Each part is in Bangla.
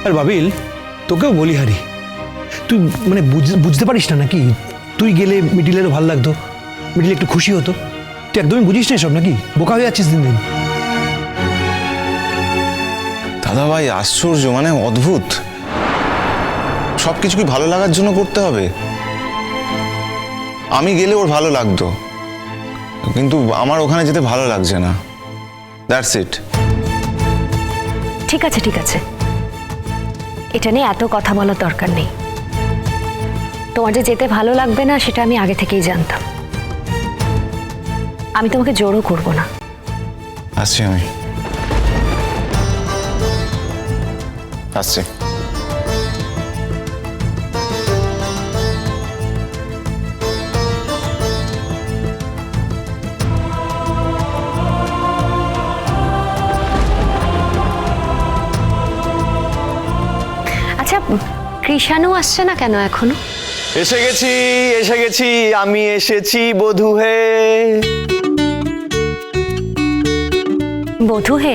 আর বাবিল, তোকেও বলি হারি, তুই মানে বুঝতে পারিস না নাকি? তুই গেলে মিডিলেরও ভালো লাগতো, মিডিল একটু খুশি হতো। তুই একদমই বুঝিস না সব নাকি? বোকা হয়ে যাচ্ছিস দিন দিন। দাদা ভাই আশ্চর্য, মানে অদ্ভুত। সবকিছু কি ভালো লাগার জন্য করতে হবে? আমি গেলে ওর ভালো লাগতো, কিন্তু আমার ওখানে যেতে ভালো লাগছে না। That's it. ঠিক আছে ঠিক আছে, এটা নিয়ে এত কথা বলার দরকার নেই। তোমার যে যেতে ভালো লাগবে না সেটা আমি আগে থেকেই জানতাম। আমি তোমাকে জোরও করব না। আসছি আমি, আসছি। আচ্ছা, কৃষাণু আসছে না কেন এখনো? এসে গেছি, আমি এসেছি বধূ হে। বধূ হে?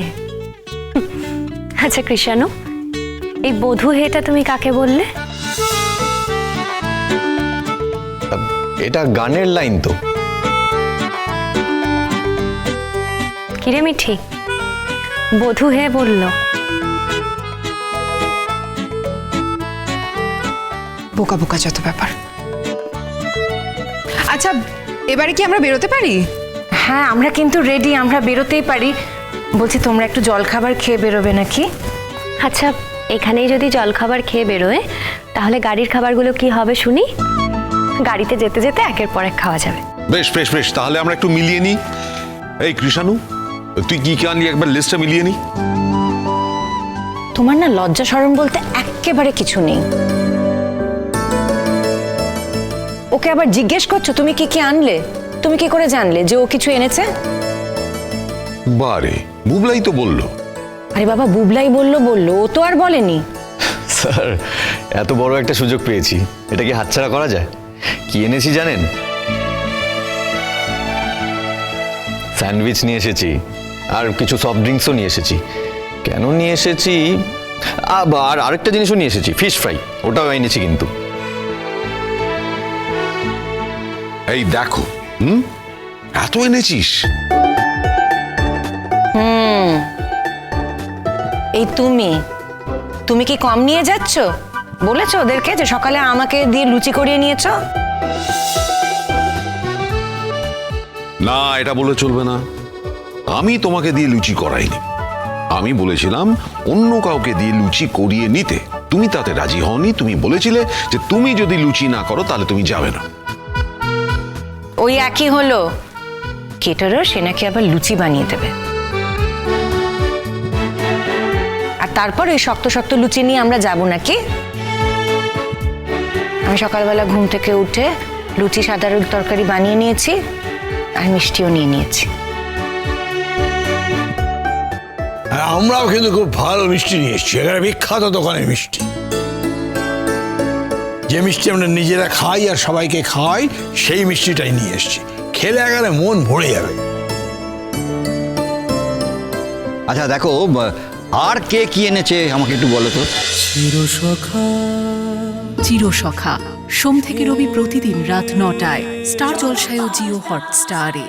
আচ্ছা কৃষাণু, এই বধূ হেটা তুমি কাকে বললে? এটা গানের লাইন তো। কিরে মিঠি, বধূ হে বললো? বোকা বোকা যত ব্যাপার। আচ্ছা, এবারে কি আমরা বেরোতে পারি? হ্যাঁ, আমরা কিন্তু রেডি, আমরা বেরোতেই পারি। বলছি তোমরা একটু জলখাবার খেয়ে বেরোবে নাকি? আচ্ছা, এখানেই যদি জলখাবার খেয়ে বেরোয় তাহলে গাড়ির খাবারগুলো কি হবে শুনি? গাড়িতে যেতে যেতে একের পর এক খাওয়া যাবে। বেশ বেশ বেশ, তাহলে আমরা একটু মিলিয়ে নিই। এই কৃষাণু, তুই কি কি আনলি একবার লিস্টটা মিলিয়ে নি। তোমার না লজ্জা শরম বলতে একেবারে কিছু নেই। ওকে আবার জিজ্ঞেস করছো তুমি কি কি আনলে? তুমি কি করে জানলে যে ও কিছু এনেছে? বারে, বুবলাই তো বললো। আরে বাবা, বুবলাই বললো, ও তো আর বলেনি। স্যার, এত বড় একটা সুযোগ পেয়েছি, এটা কি হাতছাড়া করা যায়? কি এনেছি জানেন? স্যান্ডউইচ নিয়ে এসেছি, আর কিছু সফট ড্রিঙ্কসও নিয়ে এসেছি। কেন নিয়ে এসেছি, আবার আরেকটা জিনিসও নিয়ে এসেছি, ফিশ ফ্রাই, ওটাও এনেছি কিন্তু। এই দেখো, এত এনেছিস? এই তুমি কি কম নিয়ে যাচ্ছ? বলেছো ওদেরকে যে সকালে আমাকে দিয়ে লুচি করিয়ে নিয়েছো? না, এটা বলে চলবে না। আমি তোমাকে দিয়ে লুচি করাইনি, আমি বলেছিলাম অন্য কাউকে দিয়ে লুচি করিয়ে নিতে। তুমি তাতে রাজি হওনি। তুমি বলেছিলে যে তুমি যদি লুচি না করো তাহলে তুমি যাবে না। ওই একই হলো, কেটারও সে নাকি আবার লুচি বানিয়ে দেবে, আর তারপর ওই শক্ত শক্ত লুচি নিয়ে আমরা যাব নাকি? আমি সকালবেলা ঘুম থেকে উঠে লুচি সাদা তরকারি বানিয়ে নিয়েছি, আর মিষ্টিও নিয়ে নিয়েছি। আমরাও কিন্তু খুব ভালো মিষ্টি নিয়ে এসছি, এখানে বিখ্যাত দোকানের মিষ্টি, যে মিষ্টি আমরা নিজেরা খাই আর সবাইকে খাওয়াই, সেই মিষ্টিটাই নিয়ে এসছি। খেলে একেবারে মন ভরে যাবে। আচ্ছা দেখো, আর কে কি এনেছে আমাকে একটু বলো তো। চিরসখা সোম থেকে রবি প্রতিদিন রাত ৯টায় স্টার জলসায় ও জিও হটস্টারে।